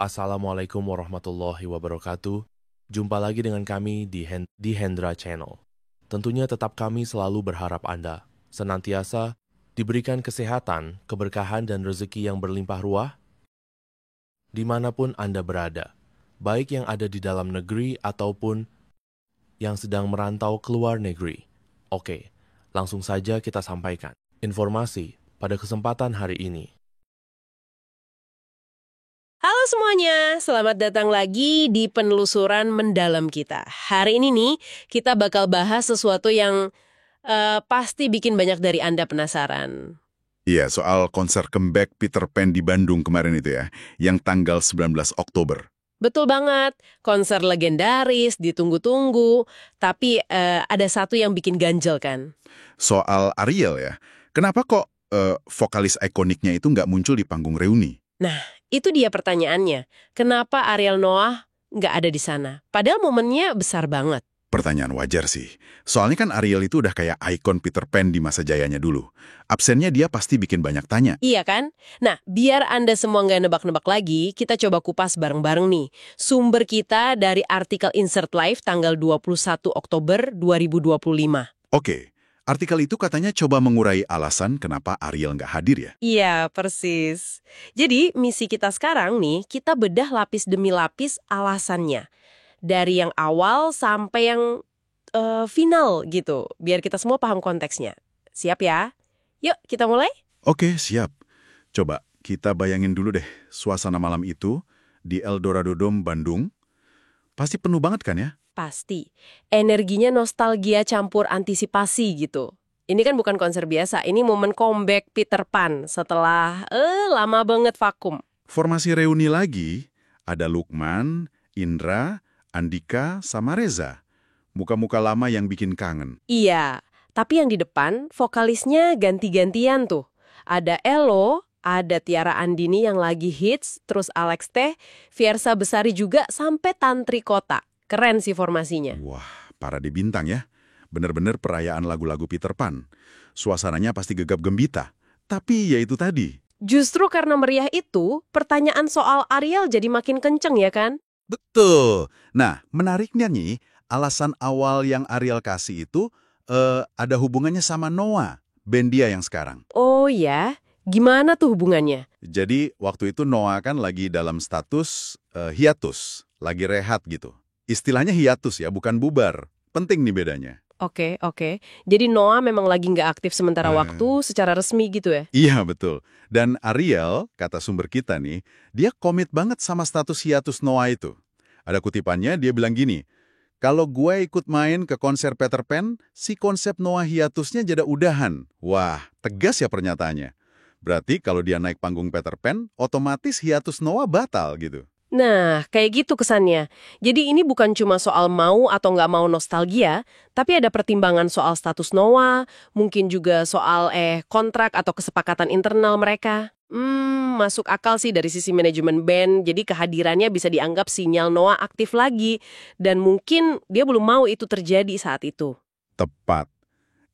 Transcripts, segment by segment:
Assalamualaikum warahmatullahi wabarakatuh. Jumpa lagi dengan kami di Hendra Channel. Tentunya tetap kami selalu berharap Anda senantiasa diberikan kesehatan, keberkahan, dan rezeki yang berlimpah ruah dimanapun Anda berada, baik yang ada di dalam negeri ataupun yang sedang merantau keluar negeri. Oke, langsung saja kita sampaikan informasi pada kesempatan hari ini. Halo semuanya, selamat datang lagi di penelusuran mendalam kita. Hari ini nih, kita bakal bahas sesuatu yang pasti bikin banyak dari Anda penasaran. Iya, soal konser comeback Peter Pan di Bandung kemarin itu ya, yang tanggal 19 Oktober. Betul banget, konser legendaris, ditunggu-tunggu, tapi ada satu yang bikin ganjel kan? Soal Ariel ya, kenapa kok vokalis ikoniknya itu nggak muncul di panggung reuni? Nah, itu dia pertanyaannya. Kenapa Ariel Noah nggak ada di sana? Padahal momennya besar banget. Pertanyaan wajar sih. Soalnya kan Ariel itu udah kayak ikon Peter Pan di masa jayanya dulu. Absennya dia pasti bikin banyak tanya. Iya kan? Nah, biar Anda semua nggak nebak-nebak lagi, kita coba kupas bareng-bareng nih. Sumber kita dari artikel Insert Live tanggal 21 Oktober 2025. Oke, artikel itu katanya coba mengurai alasan kenapa Ariel nggak hadir ya. Iya, persis. Jadi, misi kita sekarang nih, kita bedah lapis demi lapis alasannya. Dari yang awal sampai yang final gitu, biar kita semua paham konteksnya. Siap ya? Yuk, kita mulai? Oke, siap. Coba kita bayangin dulu deh suasana malam itu di Eldorado Dome Bandung. Pasti penuh banget kan ya? Pasti. Energinya nostalgia campur antisipasi gitu. Ini kan bukan konser biasa, ini momen comeback Peter Pan setelah lama banget vakum. Formasi reuni lagi, ada Lukman, Indra, Andika, sama Reza. Muka-muka lama yang bikin kangen. Iya, tapi yang di depan vokalisnya ganti-gantian tuh. Ada Elo, ada Tiara Andini yang lagi hits, terus Alex Teh, Fiersa Besari juga sampai Tantri Kota. Keren sih formasinya. Wah, parade bintang ya. Bener-bener perayaan lagu-lagu Peter Pan. Suasananya pasti gegap gembita. Tapi ya itu tadi. Justru karena meriah itu, pertanyaan soal Ariel jadi makin kenceng ya kan? Betul. Nah, menariknya nih, alasan awal yang Ariel kasih itu ada hubungannya sama Noah, band dia yang sekarang. Oh ya? Gimana tuh hubungannya? Jadi, waktu itu Noah kan lagi dalam status hiatus, lagi rehat gitu. Istilahnya hiatus ya, bukan bubar. Penting nih bedanya. Oke. Jadi Noah memang lagi nggak aktif sementara waktu secara resmi gitu ya? Iya, betul. Dan Ariel, kata sumber kita nih, dia komit banget sama status hiatus Noah itu. Ada kutipannya, dia bilang gini, kalau gue ikut main ke konser Peter Pan, si konsep Noah hiatusnya jadi udahan. Wah, tegas ya pernyataannya. Berarti kalau dia naik panggung Peter Pan, otomatis hiatus Noah batal gitu. Nah, kayak gitu kesannya. Jadi ini bukan cuma soal mau atau nggak mau nostalgia, tapi ada pertimbangan soal status Noah, mungkin juga soal kontrak atau kesepakatan internal mereka. Masuk akal sih dari sisi manajemen band, jadi kehadirannya bisa dianggap sinyal Noah aktif lagi, dan mungkin dia belum mau itu terjadi saat itu. Tepat.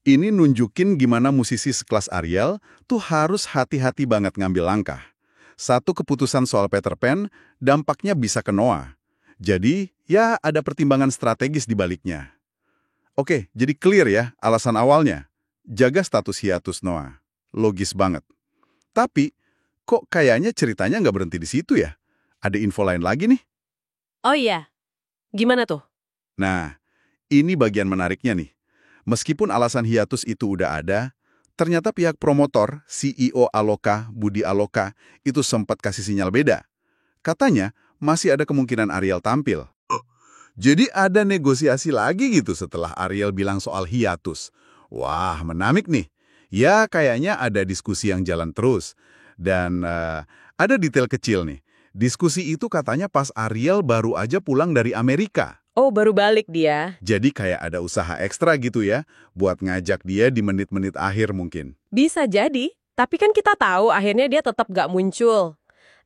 Ini nunjukin gimana musisi sekelas Ariel tuh harus hati-hati banget ngambil langkah. Satu keputusan soal Peter Pan, dampaknya bisa ke Noah. Jadi, ya ada pertimbangan strategis di baliknya. Oke, jadi clear ya alasan awalnya. Jaga status hiatus Noah. Logis banget. Tapi, kok kayaknya ceritanya nggak berhenti di situ ya? Ada info lain lagi nih. Oh iya, gimana tuh? Nah, ini bagian menariknya nih. Meskipun alasan hiatus itu udah ada, ternyata pihak promotor, CEO Aloka, Budi Aloka, itu sempat kasih sinyal beda. Katanya, masih ada kemungkinan Ariel tampil. Jadi ada negosiasi lagi gitu setelah Ariel bilang soal hiatus. Wah, menarik nih. Ya, kayaknya ada diskusi yang jalan terus. Dan ada detail kecil nih. Diskusi itu katanya pas Ariel baru aja pulang dari Amerika. Oh, baru balik dia. Jadi kayak ada usaha ekstra gitu ya, buat ngajak dia di menit-menit akhir mungkin. Bisa jadi, tapi kan kita tahu akhirnya dia tetap gak muncul.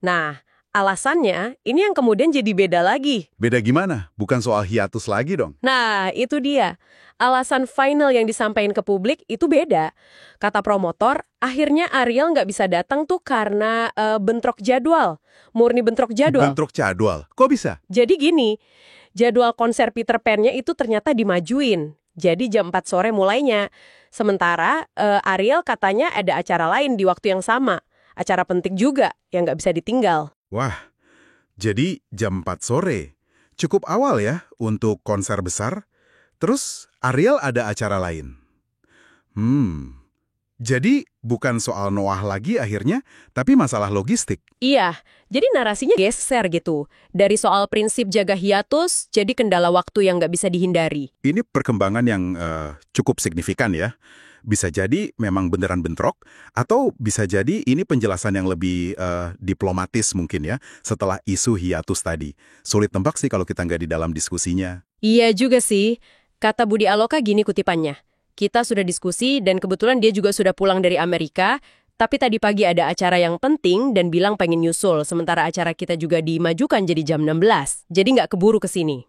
Nah, Alasannya, ini yang kemudian jadi beda lagi. Beda gimana? Bukan soal hiatus lagi dong. Nah, itu dia. Alasan final yang disampaikan ke publik itu beda. Kata promotor, akhirnya Ariel nggak bisa datang tuh karena bentrok jadwal. Murni bentrok jadwal. Bentrok jadwal? Kok bisa? Jadi gini, jadwal konser Peter Pan-nya itu ternyata dimajuin. Jadi jam 4 sore mulainya. Sementara Ariel katanya ada acara lain di waktu yang sama. Acara penting juga yang nggak bisa ditinggal. Wah, jadi jam 4 sore. Cukup awal ya untuk konser besar. Terus Ariel ada acara lain. Jadi bukan soal Noah lagi akhirnya, tapi masalah logistik. Iya, jadi narasinya geser gitu. Dari soal prinsip jaga hiatus, jadi kendala waktu yang nggak bisa dihindari. Ini perkembangan yang cukup signifikan ya. Bisa jadi memang beneran bentrok, atau bisa jadi ini penjelasan yang lebih diplomatis mungkin ya, setelah isu hiatus tadi. Sulit tebak sih kalau kita nggak di dalam diskusinya. Iya juga sih. Kata Budi Aloka gini kutipannya. Kita sudah diskusi dan kebetulan dia juga sudah pulang dari Amerika, tapi tadi pagi ada acara yang penting dan bilang pengen nyusul, sementara acara kita juga dimajukan jadi jam 16. Jadi nggak keburu ke sini.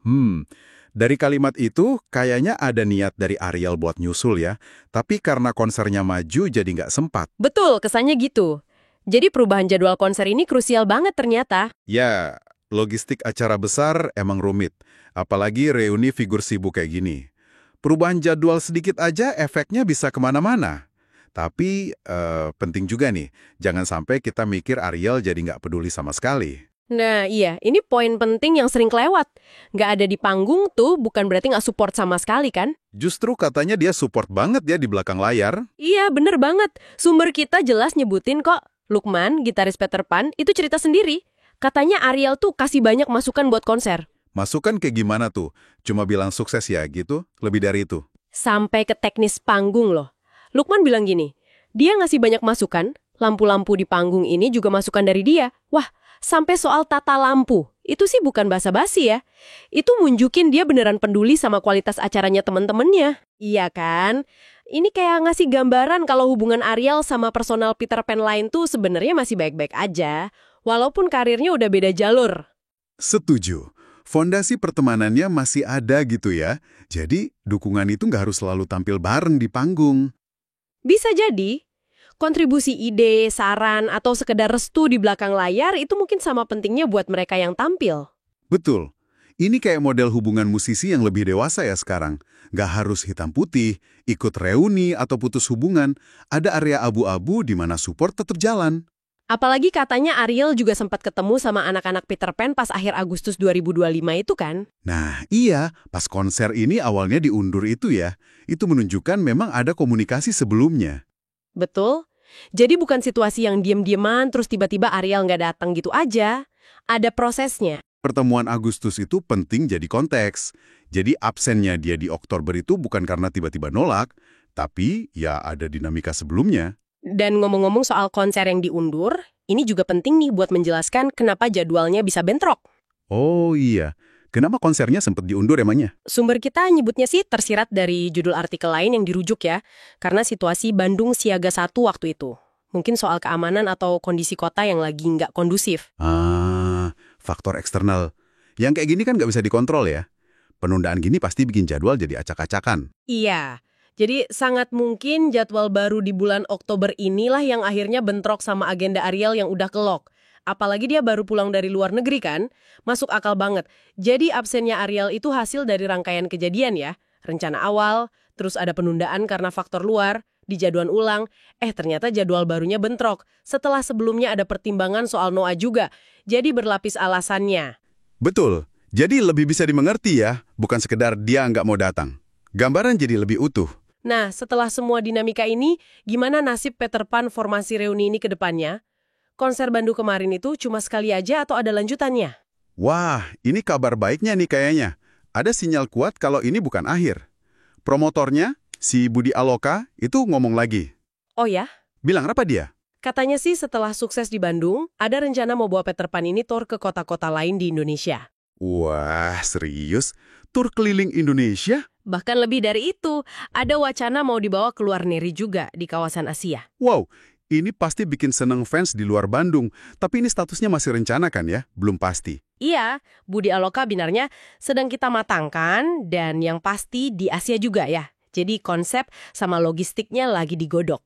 Dari kalimat itu, kayaknya ada niat dari Ariel buat nyusul ya. Tapi karena konsernya maju, jadi nggak sempat. Betul, kesannya gitu. Jadi perubahan jadwal konser ini krusial banget ternyata. Ya, logistik acara besar emang rumit. Apalagi reuni figur sibuk kayak gini. Perubahan jadwal sedikit aja efeknya bisa kemana-mana. Tapi penting juga nih, jangan sampai kita mikir Ariel jadi nggak peduli sama sekali. Nah iya, ini poin penting yang sering kelewat. Nggak ada di panggung tuh bukan berarti nggak support sama sekali kan? Justru katanya dia support banget ya di belakang layar. Iya, bener banget. Sumber kita jelas nyebutin kok. Lukman, gitaris Peter Pan, itu cerita sendiri. Katanya Ariel tuh kasih banyak masukan buat konser. Masukan kayak gimana tuh? Cuma bilang sukses ya gitu? Lebih dari itu? Sampai ke teknis panggung loh. Lukman bilang gini, dia ngasih banyak masukan, lampu-lampu di panggung ini juga masukan dari dia. Wah, sampai soal tata lampu, itu sih bukan basa-basi ya. Itu nunjukin dia beneran peduli sama kualitas acaranya temen-temennya. Iya kan? Ini kayak ngasih gambaran kalau hubungan Ariel sama personal Peter Pan lain tuh sebenarnya masih baik-baik aja. Walaupun karirnya udah beda jalur. Setuju. Fondasi pertemanannya masih ada gitu ya. Jadi, dukungan itu nggak harus selalu tampil bareng di panggung. Bisa jadi. Kontribusi ide, saran, atau sekedar restu di belakang layar itu mungkin sama pentingnya buat mereka yang tampil. Betul. Ini kayak model hubungan musisi yang lebih dewasa ya sekarang. Nggak harus hitam putih, ikut reuni atau putus hubungan. Ada area abu-abu di mana support tetap jalan. Apalagi katanya Ariel juga sempat ketemu sama anak-anak Peter Pan pas akhir Agustus 2025 itu kan? Nah, iya. Pas konser ini awalnya diundur itu ya. Itu menunjukkan memang ada komunikasi sebelumnya. Betul. Jadi bukan situasi yang diem-dieman terus tiba-tiba Ariel nggak datang gitu aja. Ada prosesnya. Pertemuan Agustus itu penting jadi konteks. Jadi absennya dia di Oktober itu bukan karena tiba-tiba nolak, tapi ya ada dinamika sebelumnya. Dan ngomong-ngomong soal konser yang diundur, ini juga penting nih buat menjelaskan kenapa jadwalnya bisa bentrok. Oh iya, kenapa konsernya sempat diundur emangnya? Sumber kita nyebutnya sih tersirat dari judul artikel lain yang dirujuk ya, karena situasi Bandung Siaga 1 waktu itu. Mungkin soal keamanan atau kondisi kota yang lagi nggak kondusif. Faktor eksternal. Yang kayak gini kan nggak bisa dikontrol ya. Penundaan gini pasti bikin jadwal jadi acak-acakan. Iya, jadi sangat mungkin jadwal baru di bulan Oktober inilah yang akhirnya bentrok sama agenda Ariel yang udah kelok. Apalagi dia baru pulang dari luar negeri kan, masuk akal banget. Jadi absennya Ariel itu hasil dari rangkaian kejadian ya. Rencana awal, terus ada penundaan karena faktor luar, dijadwal ulang, ternyata jadwal barunya bentrok. Setelah sebelumnya ada pertimbangan soal Noah juga, jadi berlapis alasannya. Betul, jadi lebih bisa dimengerti ya, bukan sekedar dia nggak mau datang. Gambaran jadi lebih utuh. Nah, setelah semua dinamika ini, gimana nasib Peter Pan formasi reuni ini ke depannya? Konser Bandung kemarin itu cuma sekali aja atau ada lanjutannya? Wah, ini kabar baiknya nih kayaknya. Ada sinyal kuat kalau ini bukan akhir. Promotornya, si Budi Aloka, itu ngomong lagi. Oh ya? Bilang apa dia? Katanya sih setelah sukses di Bandung, ada rencana mau bawa Peter Pan ini tour ke kota-kota lain di Indonesia. Wah, serius? Tur keliling Indonesia? Bahkan lebih dari itu, ada wacana mau dibawa ke luar negeri juga di kawasan Asia. Wow, Ini pasti bikin seneng fans di luar Bandung. Tapi ini statusnya masih rencana kan ya? Belum pasti. Iya, Budi Aloka binarnya sedang kita matangkan dan yang pasti di Asia juga ya. Jadi konsep sama logistiknya lagi digodok.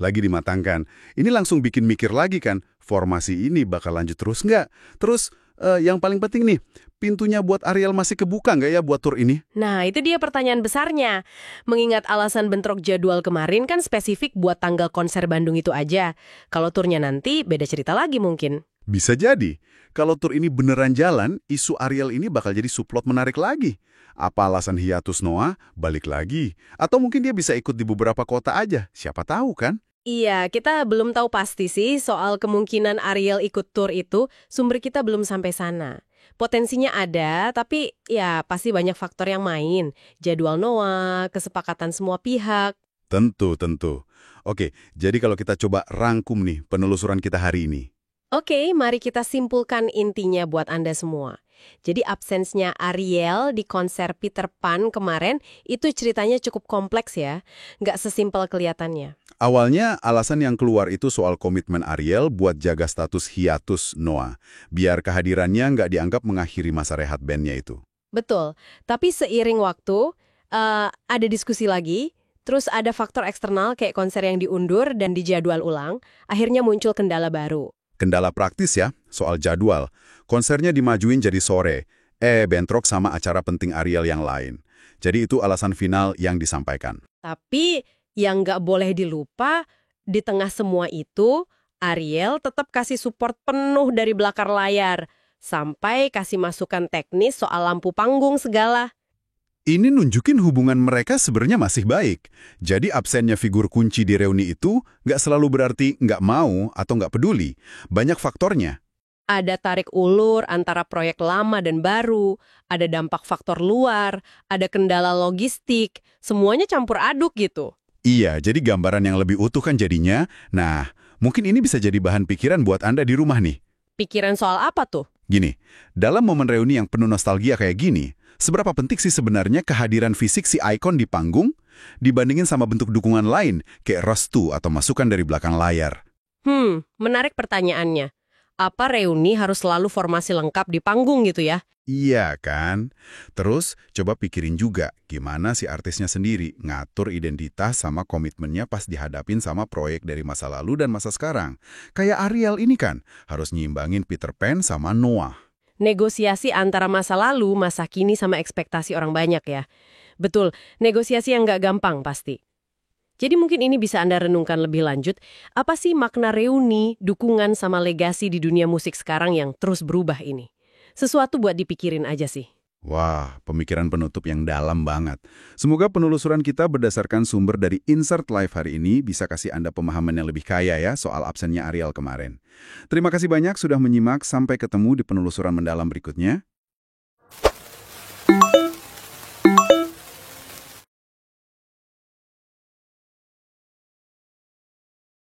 Lagi dimatangkan. Ini langsung bikin mikir lagi kan, formasi ini bakal lanjut terus nggak? Terus, yang paling penting nih, pintunya buat Ariel masih kebuka nggak ya buat tur ini? Nah, itu dia pertanyaan besarnya. Mengingat alasan bentrok jadwal kemarin kan spesifik buat tanggal konser Bandung itu aja. Kalau turnya nanti, beda cerita lagi mungkin. Bisa jadi. Kalau tur ini beneran jalan, isu Ariel ini bakal jadi subplot menarik lagi. Apa alasan hiatus Noah? Balik lagi. Atau mungkin dia bisa ikut di beberapa kota aja. Siapa tahu kan? Iya, kita belum tahu pasti sih soal kemungkinan Ariel ikut tur itu, sumber kita belum sampai sana. Potensinya ada, tapi ya pasti banyak faktor yang main. Jadwal Noah, kesepakatan semua pihak. Tentu. Oke, jadi kalau kita coba rangkum nih penelusuran kita hari ini. Oke, mari kita simpulkan intinya buat Anda semua. Jadi absensnya Ariel di konser Peter Pan kemarin itu ceritanya cukup kompleks ya, nggak sesimpel kelihatannya. Awalnya, alasan yang keluar itu soal komitmen Ariel buat jaga status hiatus Noah, biar kehadirannya nggak dianggap mengakhiri masa rehat bandnya itu. Betul, tapi seiring waktu, ada diskusi lagi, terus ada faktor eksternal kayak konser yang diundur dan dijadwal ulang, akhirnya muncul kendala baru. Kendala praktis ya, soal jadwal. Konsernya dimajuin jadi sore, bentrok sama acara penting Ariel yang lain. Jadi itu alasan final yang disampaikan. Tapi yang nggak boleh dilupa, di tengah semua itu, Ariel tetap kasih support penuh dari belakang layar. Sampai kasih masukan teknis soal lampu panggung segala. Ini nunjukin hubungan mereka sebenarnya masih baik. Jadi absennya figur kunci di reuni itu nggak selalu berarti nggak mau atau nggak peduli. Banyak faktornya. Ada tarik ulur antara proyek lama dan baru, ada dampak faktor luar, ada kendala logistik, semuanya campur aduk gitu. Iya, jadi gambaran yang lebih utuh kan jadinya. Nah, mungkin ini bisa jadi bahan pikiran buat Anda di rumah nih. Pikiran soal apa tuh? Gini, dalam momen reuni yang penuh nostalgia kayak gini, seberapa penting sih sebenarnya kehadiran fisik si ikon di panggung dibandingin sama bentuk dukungan lain, kayak restu atau masukan dari belakang layar? Menarik pertanyaannya. Apa reuni harus selalu formasi lengkap di panggung gitu ya? Iya kan? Terus coba pikirin juga gimana si artisnya sendiri ngatur identitas sama komitmennya pas dihadapin sama proyek dari masa lalu dan masa sekarang. Kayak Ariel ini kan, harus nyimbangin Peter Pan sama Noah. Negosiasi antara masa lalu, masa kini sama ekspektasi orang banyak ya. Betul, negosiasi yang nggak gampang pasti. Jadi mungkin ini bisa Anda renungkan lebih lanjut, apa sih makna reuni, dukungan sama legasi di dunia musik sekarang yang terus berubah ini? Sesuatu buat dipikirin aja sih. Wah, pemikiran penutup yang dalam banget. Semoga penelusuran kita berdasarkan sumber dari Insert Live hari ini bisa kasih Anda pemahaman yang lebih kaya ya soal absennya Ariel kemarin. Terima kasih banyak sudah menyimak, sampai ketemu di penelusuran mendalam berikutnya.